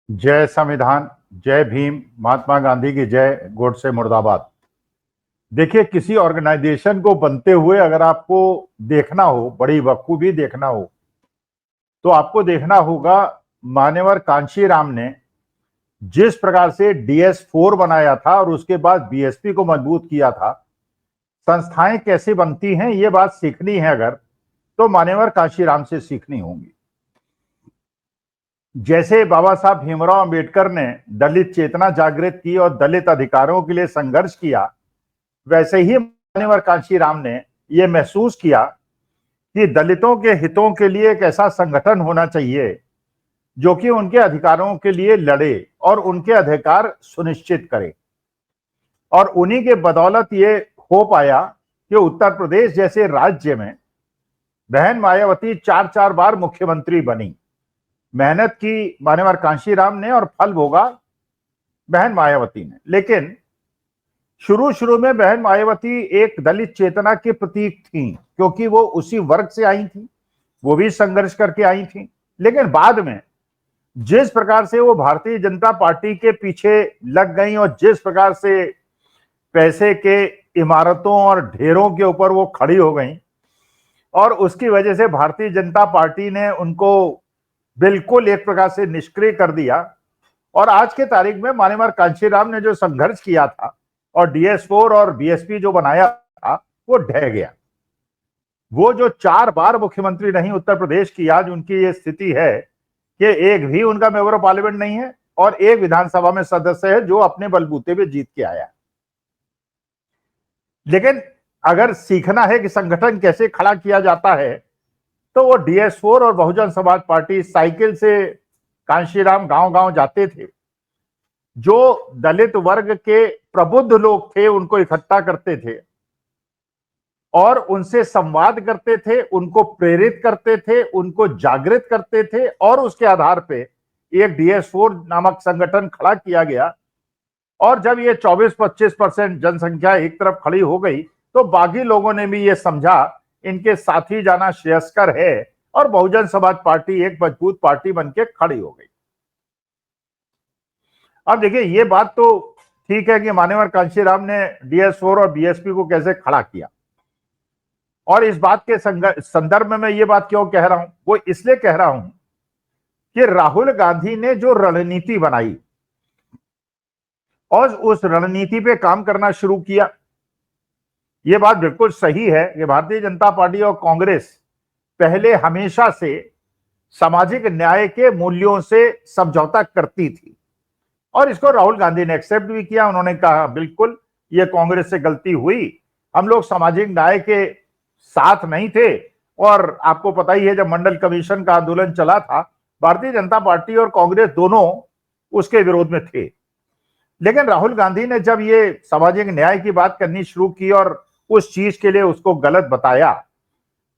जय संविधान, जय भीम, महात्मा गांधी की जय, गोडसे मुर्दाबाद। देखिए, किसी ऑर्गेनाइजेशन को बनते हुए अगर आपको देखना हो, बड़ी बखूबी देखना हो, तो आपको देखना होगा मान्यवर कांशीराम ने जिस प्रकार से DS4 बनाया था और उसके बाद बीएसपी को मजबूत किया था। संस्थाएं कैसे बनती हैं ये बात सीखनी है अगर, तो मान्यवर कांशीराम से सीखनी होगी। जैसे बाबा साहब भीमराव अंबेडकर ने दलित चेतना जागृत की और दलित अधिकारों के लिए संघर्ष किया, वैसे ही मान्यवर कांशीराम ने यह महसूस किया कि दलितों के हितों के लिए एक ऐसा संगठन होना चाहिए जो कि उनके अधिकारों के लिए लड़े और उनके अधिकार सुनिश्चित करे। और उन्हीं के बदौलत ये हो पाया कि उत्तर प्रदेश जैसे राज्य में बहन मायावती 4 बार मुख्यमंत्री बनी। मेहनत की मान्यवर कांशीराम ने और फल भोगा बहन मायावती ने। लेकिन शुरू में बहन मायावती एक दलित चेतना के प्रतीक थी, क्योंकि वो उसी वर्ग से आई थी, वो भी संघर्ष करके आई थी। लेकिन बाद में जिस प्रकार से वो भारतीय जनता पार्टी के पीछे लग गई और जिस प्रकार से पैसे के इमारतों और ढेरों के ऊपर वो खड़ी हो गई, और उसकी वजह से भारतीय जनता पार्टी ने उनको बिल्कुल एक प्रकार से निष्क्रिय कर दिया। और आज के तारीख में मान्यवर कांशीराम ने जो संघर्ष किया था और DS4 और बीएसपी जो बनाया था, वो ढह गया। वो जो 4 बार मुख्यमंत्री नहीं उत्तर प्रदेश की, आज उनकी ये स्थिति है कि एक भी उनका मेंबर ऑफ पार्लियामेंट नहीं है और एक विधानसभा में सदस्य है जो अपने बलबूते पे जीत के आया। लेकिन अगर सीखना है कि संगठन कैसे खड़ा किया जाता है, तो वो DS4 और बहुजन समाज पार्टी साइकिल से कांशीराम गांव गांव जाते थे, जो दलित वर्ग के प्रबुद्ध लोग थे उनको इकट्ठा करते थे और उनसे संवाद करते थे, उनको प्रेरित करते थे, उनको जागृत करते थे। और उसके आधार पे एक DS4 नामक संगठन खड़ा किया गया। और जब ये 24-25% जनसंख्या एक तरफ खड़ी हो गई, तो बाकी लोगों ने भी ये समझा इनके साथ ही जाना श्रेयस्कर है, और बहुजन समाज पार्टी एक मजबूत पार्टी बनके खड़ी हो गई। अब देखिए, ये बात तो ठीक है कि मान्यवर कांशीराम ने DS4 और बीएसपी को कैसे खड़ा किया, और इस बात के संदर्भ में मैं ये बात क्यों कह रहा हूं, वो इसलिए कह रहा हूं कि राहुल गांधी ने जो रणनीति बनाई और उस रणनीति पे काम करना शुरू किया, ये बात बिल्कुल सही है कि भारतीय जनता पार्टी और कांग्रेस पहले हमेशा से सामाजिक न्याय के मूल्यों से समझौता करती थी, और इसको राहुल गांधी ने एक्सेप्ट भी किया। उन्होंने कहा बिल्कुल ये कांग्रेस से गलती हुई, हम लोग सामाजिक न्याय के साथ नहीं थे। और आपको पता ही है, जब मंडल कमीशन का आंदोलन चला था, भारतीय जनता पार्टी और कांग्रेस दोनों उसके विरोध में थे। लेकिन राहुल गांधी ने जब ये सामाजिक न्याय की बात करनी शुरू की और उस चीज के लिए उसको गलत बताया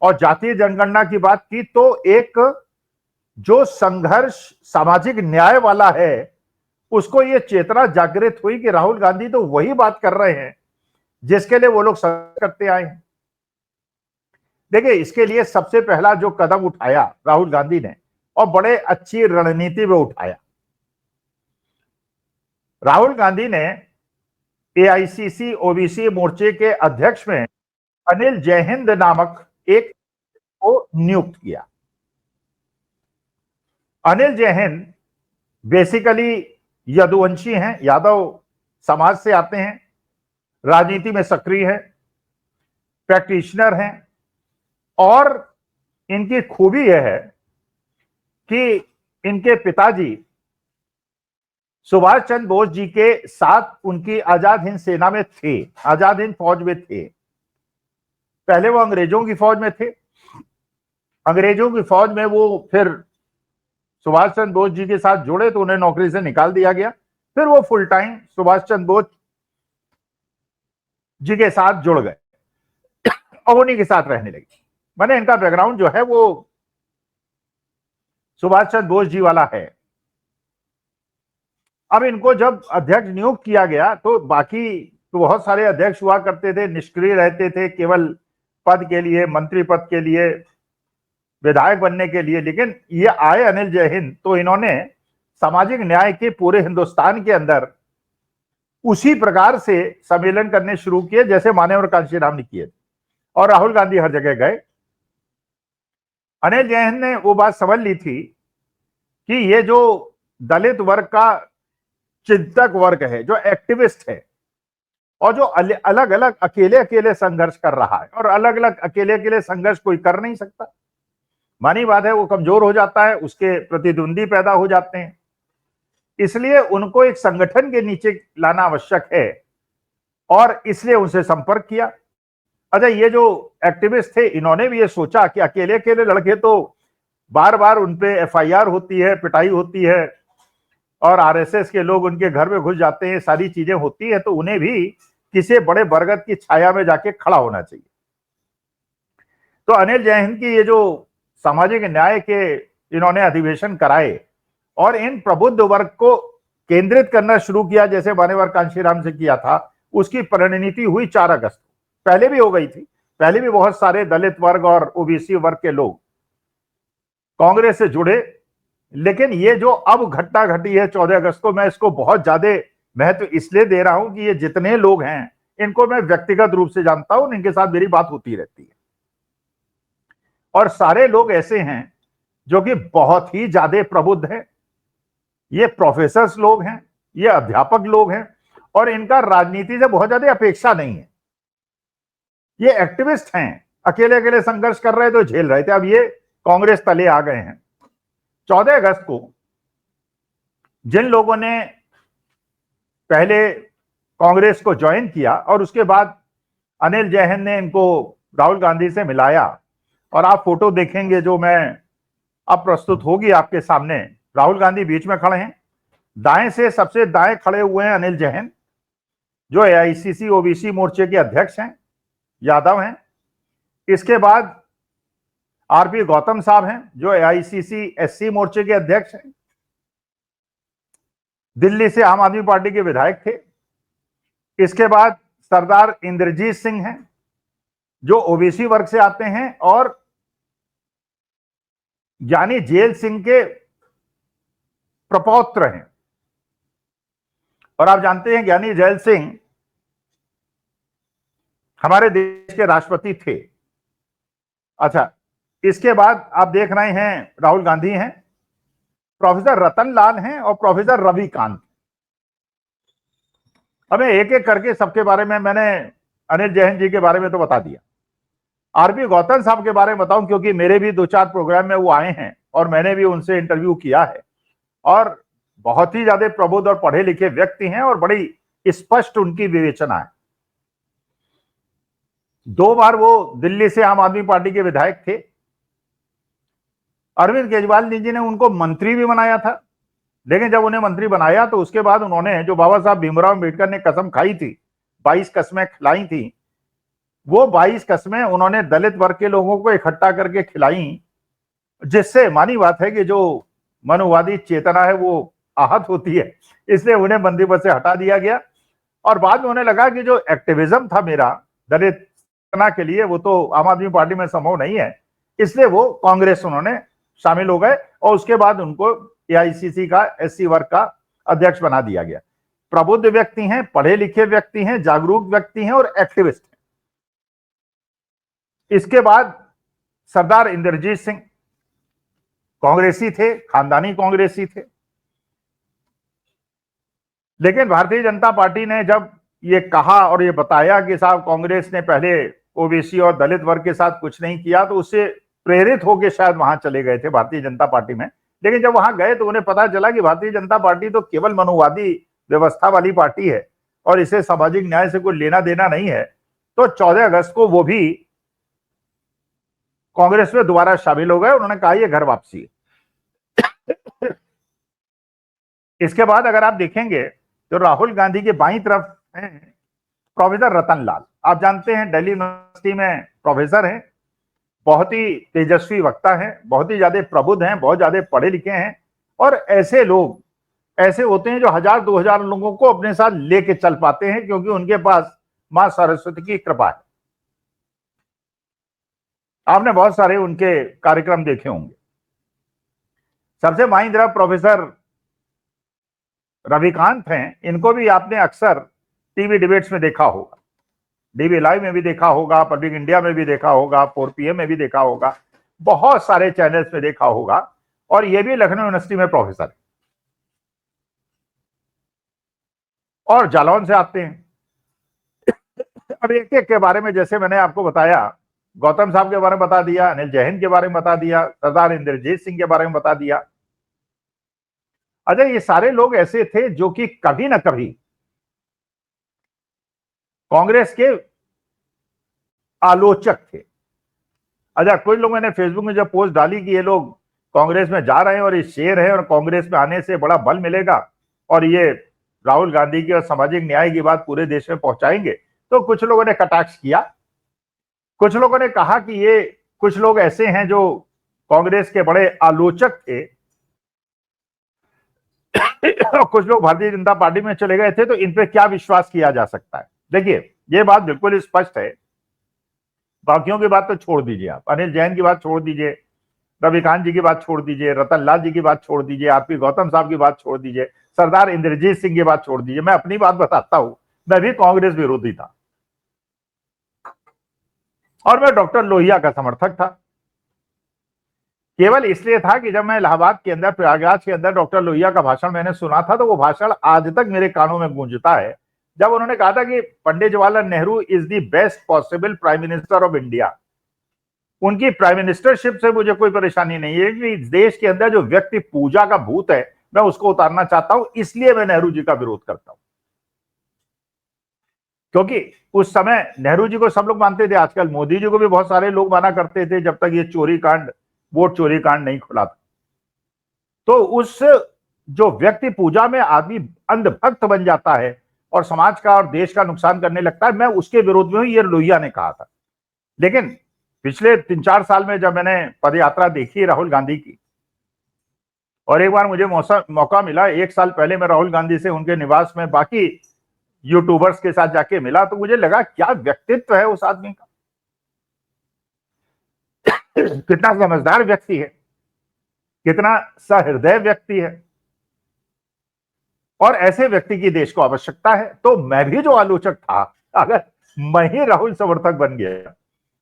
और जातीय जनगणना की बात की, तो एक जो संघर्ष सामाजिक न्याय वाला है, उसको ये चेतना जागृत हुई कि राहुल गांधी तो वही बात कर रहे हैं जिसके लिए वो लोग संघर्ष करते आए हैं। देखिए, इसके लिए सबसे पहला जो कदम उठाया राहुल गांधी ने, और बड़े अच्छी रणनीति में उठाया, राहुल गांधी ने AICC ओबीसी मोर्चे के अध्यक्ष में अनिल जयहिंद नामक एक को नियुक्त किया। अनिल जयहिंद बेसिकली यदुवंशी हैं, यादव समाज से आते हैं, राजनीति में सक्रिय हैं, प्रैक्टिशनर हैं, और इनकी खूबी यह है कि इनके पिताजी सुभाष चंद्र बोस जी के साथ उनकी आजाद हिंद सेना में थे, आजाद हिंद फौज में थे। पहले वो अंग्रेजों की फौज में थे, अंग्रेजों की फौज में वो फिर सुभाष चंद्र बोस जी के साथ जुड़े तो उन्हें नौकरी से निकाल दिया गया। फिर वो फुल टाइम सुभाष चंद्र बोस जी के साथ जुड़ गए और उन्हीं के साथ रहने लगे। मैंने इनका बैकग्राउंड जो है वो सुभाष चंद्र बोस जी वाला है। अब इनको जब अध्यक्ष नियुक्त किया गया, तो बाकी तो बहुत सारे अध्यक्ष हुआ करते थे, निष्क्रिय रहते थे केवल पद के लिए, मंत्री पद के लिए, विधायक बनने के लिए। लेकिन ये आए अनिल जयहिंद, तो इन्होंने सामाजिक न्याय के पूरे हिंदुस्तान के अंदर उसी प्रकार से सम्मेलन करने शुरू किए जैसे मान्यवर कांशीराम ने किए और राहुल गांधी हर जगह गए। अनिल जैन ने वो बात समझ ली थी कि ये जो दलित वर्ग का चिंतक वर्ग है, जो एक्टिविस्ट है और जो अलग अलग अकेले अकेले संघर्ष कर रहा है, और अलग अलग अकेले अकेले संघर्ष कोई कर नहीं सकता, मानी बात है, वो कमजोर हो जाता है, उसके प्रतिद्वंदी पैदा हो जाते हैं। इसलिए उनको एक संगठन के नीचे लाना आवश्यक है और इसलिए उनसे संपर्क किया। अच्छा, ये जो एक्टिविस्ट थे इन्होंने भी ये सोचा कि अकेले अकेले लड़के तो बार बार उनपे एफआईआर होती है, पिटाई होती है और आरएसएस के लोग उनके घर में घुस जाते हैं, सारी चीजें होती है, तो उन्हें भी किसी बड़े बरगद की छाया में जाके खड़ा होना चाहिए। तो अनिल जैन की ये जो सामाजिक न्याय के इन्होंने अधिवेशन कराए और इन प्रबुद्ध वर्ग को केंद्रित करना शुरू किया जैसे मान्यवर कांशीराम से किया था, उसकी परिणति हुई 4 अगस्त। पहले भी हो गई थी, पहले भी बहुत सारे दलित वर्ग और ओबीसी वर्ग के लोग कांग्रेस से जुड़े, लेकिन ये जो अब घटना घटी है 14 अगस्त को, मैं इसको बहुत ज्यादा महत्व इसलिए दे रहा हूं कि ये जितने लोग हैं इनको मैं व्यक्तिगत रूप से जानता हूं, इनके साथ मेरी बात होती रहती है और सारे लोग ऐसे हैं जो कि बहुत ही ज्यादा प्रबुद्ध हैं। ये प्रोफेसर्स लोग हैं, ये अध्यापक लोग हैं और इनका राजनीति से बहुत ज्यादा अपेक्षा नहीं है। ये एक्टिविस्ट हैं, अकेले अकेले संघर्ष कर रहे थे, झेल रहे थे, अब ये कांग्रेस तले आ गए हैं। 14 अगस्त को जिन लोगों ने पहले कांग्रेस को ज्वाइन किया और उसके बाद अनिल जैन ने इनको राहुल गांधी से मिलाया, और आप फोटो देखेंगे जो मैं अब प्रस्तुत होगी आपके सामने, राहुल गांधी बीच में खड़े हैं, दाएं से सबसे दाएं खड़े हुए हैं अनिल जैन जो एआईसीसी ओबीसी मोर्चे के अध्यक्ष हैं, यादव हैं। इसके बाद आरपी गौतम साहब हैं जो एआईसीसी एससी मोर्चे के अध्यक्ष हैं, दिल्ली से आम आदमी पार्टी के विधायक थे। इसके बाद सरदार इंद्रजीत सिंह हैं जो ओबीसी वर्ग से आते हैं और ज्ञानी जेल सिंह के प्रपौत्र हैं, और आप जानते हैं ज्ञानी जेल सिंह हमारे देश के राष्ट्रपति थे। अच्छा, इसके बाद आप देख रहे हैं राहुल गांधी हैं, प्रोफेसर रतन लाल हैं और प्रोफेसर रविकांत। हमें एक एक करके सबके बारे में, मैंने अनिल जैन जी के बारे में तो बता दिया, आरपी गौतम साहब के बारे में बताऊं क्योंकि मेरे भी 2-4 प्रोग्राम में वो आए हैं और मैंने भी उनसे इंटरव्यू किया है, और बहुत ही ज्यादा प्रबुद्ध और पढ़े लिखे व्यक्ति हैं और बड़ी स्पष्ट उनकी विवेचना है। 2 बार वो दिल्ली से आम आदमी पार्टी के विधायक थे। अरविंद केजरीवाल जी ने उनको मंत्री भी बनाया था, लेकिन जब उन्हें मंत्री बनाया तो उसके बाद उन्होंने जो बाबा साहब भीमराव अम्बेडकर ने कसम खाई थी, 22 कस्में खिलाई थी, वो 22 कस्में उन्होंने दलित वर्ग के लोगों को इकट्ठा करके खिलाई, जिससे मानी बात है कि जो मनुवादी चेतना है वो आहत होती है, इसलिए उन्हें मंत्री से हटा दिया गया। और बाद में उन्हें लगा कि जो एक्टिविज्म था मेरा दलित चेतना के लिए वो तो आम आदमी पार्टी में संभव नहीं है, इसलिए वो कांग्रेस उन्होंने शामिल हो गए और उसके बाद उनको एआईसीसी का एससी वर्ग का अध्यक्ष बना दिया गया। प्रबुद्ध व्यक्ति हैं, पढ़े लिखे व्यक्ति हैं, जागरूक व्यक्ति हैं और एक्टिविस्ट हैं। इसके बाद सरदार इंद्रजीत सिंह कांग्रेसी थे, खानदानी कांग्रेसी थे, लेकिन भारतीय जनता पार्टी ने जब ये कहा और ये बताया कि साहब कांग्रेस ने पहले ओबीसी और दलित वर्ग के साथ कुछ नहीं किया, तो उससे प्रेरित होकर शायद वहां चले गए थे भारतीय जनता पार्टी में। लेकिन जब वहां गए तो उन्हें पता चला कि भारतीय जनता पार्टी तो केवल मनुवादी व्यवस्था वाली पार्टी है और इसे सामाजिक न्याय से कोई लेना देना नहीं है। तो 14 अगस्त को वो भी कांग्रेस में दोबारा शामिल हो गए, उन्होंने कहा ये घर वापसी है। इसके बाद अगर आप देखेंगे तो राहुल गांधी के बाईं तरफ हैं प्रोफेसर रतन लाल। आप जानते हैं दिल्ली यूनिवर्सिटी में प्रोफेसर हैं, बहुत ही तेजस्वी वक्ता हैं, बहुत ही ज्यादा प्रबुद्ध हैं, बहुत ज्यादा पढ़े लिखे हैं, और ऐसे लोग ऐसे होते हैं जो 1000-2000 लोगों को अपने साथ लेके चल पाते हैं क्योंकि उनके पास मां सरस्वती की कृपा है। आपने बहुत सारे उनके कार्यक्रम देखे होंगे। सबसे बाईं तरफ प्रोफेसर रविकांत हैं, इनको भी आपने अक्सर टीवी डिबेट्स में देखा होगा, डीवी लाइव में भी देखा होगा, पब्लिक इंडिया में भी देखा होगा, 4PM में भी देखा होगा, बहुत सारे चैनल्स में देखा होगा, और ये भी लखनऊ यूनिवर्सिटी में प्रोफेसर है और जालौन से आते हैं। अब एक एक के बारे में, जैसे मैंने आपको बताया, गौतम साहब के बारे में बता दिया, अनिल जैन के बारे में बता दिया, सरदार इंद्रजीत सिंह के बारे में बता दिया। अच्छा, ये सारे लोग ऐसे थे जो कि कभी ना कभी कांग्रेस के आलोचक थे। अच्छा, कुछ लोगों ने फेसबुक में जब पोस्ट डाली कि ये लोग कांग्रेस में जा रहे हैं और ये शेर है और कांग्रेस में आने से बड़ा बल मिलेगा और ये राहुल गांधी की और सामाजिक न्याय की बात पूरे देश में पहुंचाएंगे, तो कुछ लोगों ने कटाक्ष किया। कुछ लोगों ने कहा कि ये कुछ लोग ऐसे हैं जो कांग्रेस के बड़े आलोचक थे और कुछ लोग भारतीय जनता पार्टी में चले गए थे, तो इन पे क्या विश्वास किया जा सकता है। देखिए, ये बात बिल्कुल स्पष्ट है। बाकियों की बात तो छोड़ दीजिए, आप अनिल जैन की बात छोड़ दीजिए, रविकांत जी की बात छोड़ दीजिए, रतन लाल जी की बात छोड़ दीजिए, आरपी गौतम साहब की बात छोड़ दीजिए, सरदार इंद्रजीत सिंह की बात छोड़ दीजिए। मैं अपनी बात बताता हूं, मैं भी कांग्रेस विरोधी था और मैं डॉक्टर लोहिया का समर्थक था। केवल इसलिए था कि जब मैं इलाहाबाद के अंदर, प्रयागराज के अंदर डॉक्टर लोहिया का भाषण मैंने सुना था, तो वो भाषण आज तक मेरे कानों में गूंजता है, जब उन्होंने कहा था कि Pandit Jawaharlal Nehru is the best possible prime minister of India. उनकी प्राइम मिनिस्टरशिप से मुझे कोई परेशानी नहीं है कि देश के अंदर जो व्यक्ति पूजा का भूत है, मैं उसको उतारना चाहता हूं, इसलिए मैं नेहरू जी का विरोध करता हूं। क्योंकि उस समय नेहरू जी को सब लोग मानते थे, आजकल मोदी जी को भी बहुत सारे लोग माना करते थे, जब तक ये चोरी कांड, वोट चोरी कांड नहीं खुला था। तो उस जो व्यक्ति पूजा में आदमी अंधभक्त बन जाता है और समाज का और देश का नुकसान करने लगता है, मैं उसके विरोध में हूं, ये लोहिया ने कहा था। लेकिन पिछले 3-4 साल में जब मैंने पदयात्रा देखी राहुल गांधी की, और एक बार मुझे मौका मिला, 1 साल पहले मैं राहुल गांधी से उनके निवास में बाकी यूट्यूबर्स के साथ जाके मिला, तो मुझे लगा क्या व्यक्तित्व है उस आदमी का, कितना समझदार व्यक्ति है, कितना सहृदय व्यक्ति है, और ऐसे व्यक्ति की देश को आवश्यकता है। तो मैं भी जो आलोचक था, अगर मैं ही राहुल समर्थक बन गया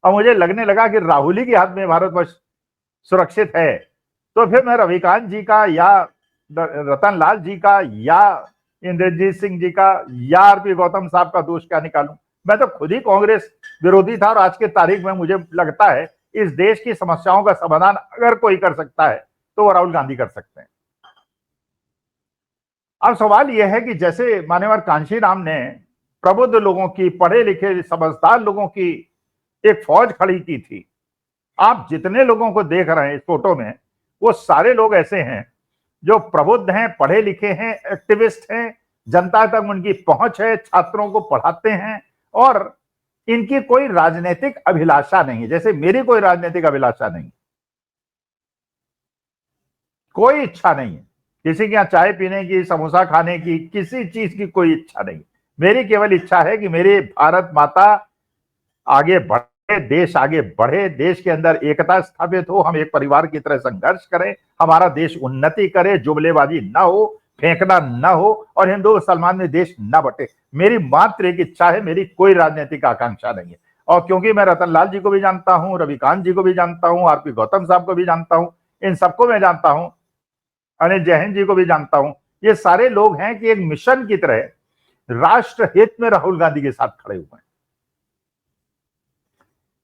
और मुझे लगने लगा कि राहुल ही के हाथ में भारतवर्ष सुरक्षित है, तो फिर मैं रविकांत जी का या रतन लाल जी का या इंद्रजीत सिंह जी का या आरपी गौतम साहब का दोष क्या निकालूं। मैं तो खुद ही कांग्रेस विरोधी था और आज के तारीख में मुझे लगता है इस देश की समस्याओं का समाधान अगर कोई कर सकता है तो वो राहुल गांधी कर सकते हैं। अब सवाल यह है कि जैसे मान्यवर कांशीराम ने प्रबुद्ध लोगों की, पढ़े लिखे समझदार लोगों की एक फौज खड़ी की थी, आप जितने लोगों को देख रहे हैं इस फोटो में, वो सारे लोग ऐसे हैं जो प्रबुद्ध हैं, पढ़े लिखे हैं, एक्टिविस्ट हैं, जनता तक उनकी पहुंच है, छात्रों को पढ़ाते हैं और इनकी कोई राजनीतिक अभिलाषा नहीं है, जैसे मेरी कोई राजनीतिक अभिलाषा नहीं, कोई इच्छा नहीं है किसी के यहाँ चाय पीने की, समोसा खाने की, किसी चीज की कोई इच्छा नहीं। मेरी केवल इच्छा है कि मेरे भारत माता आगे बढ़े, देश आगे बढ़े, देश के अंदर एकता स्थापित हो, हम एक परिवार की तरह संघर्ष करें, हमारा देश उन्नति करे, जुमलेबाजी ना हो, फेंकना ना हो और हिंदू मुसलमान में देश ना बटे। मेरी मात्र एक इच्छा है, मेरी कोई राजनीतिक आकांक्षा नहीं है। और क्योंकि मैं रतन लाल जी को भी जानता हूं, रविकांत जी को भी जानता हूं, आरपी गौतम साहब को भी जानता हूं, इन सबको मैं जानता हूं, अनिल जैन जी को भी जानता हूं, ये सारे लोग हैं कि एक मिशन की तरह राष्ट्र हित में राहुल गांधी के साथ खड़े हुए हैं।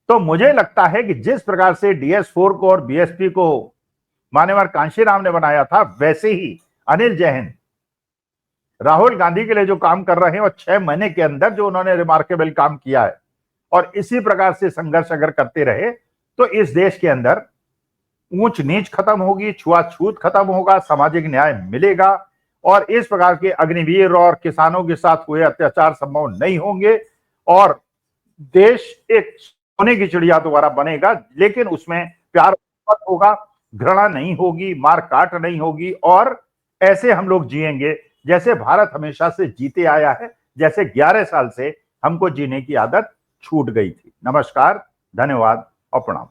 तो मुझे लगता है कि जिस प्रकार से DS4 को और BSP को मान्यवर कांशीराम ने बनाया था, वैसे ही अनिल जैन राहुल गांधी के लिए जो काम कर रहे हैं और 6 महीने के अंदर जो उन्होंने रिमार्केबल काम किया है, और इसी प्रकार से संघर्ष अगर करते रहे तो इस देश के अंदर ऊंच नीच खत्म होगी, छुआछूत खत्म होगा, सामाजिक न्याय मिलेगा और इस प्रकार के अग्निवीर और किसानों के साथ हुए अत्याचार संभव नहीं होंगे और देश एक सोने की चिड़िया दोबारा बनेगा, लेकिन उसमें प्यार होगा, घृणा नहीं होगी, मार काट नहीं होगी और ऐसे हम लोग जिएंगे जैसे भारत हमेशा से जीते आया है, जैसे 11 साल से हमको जीने की आदत छूट गई थी। नमस्कार, धन्यवाद और प्रणाम।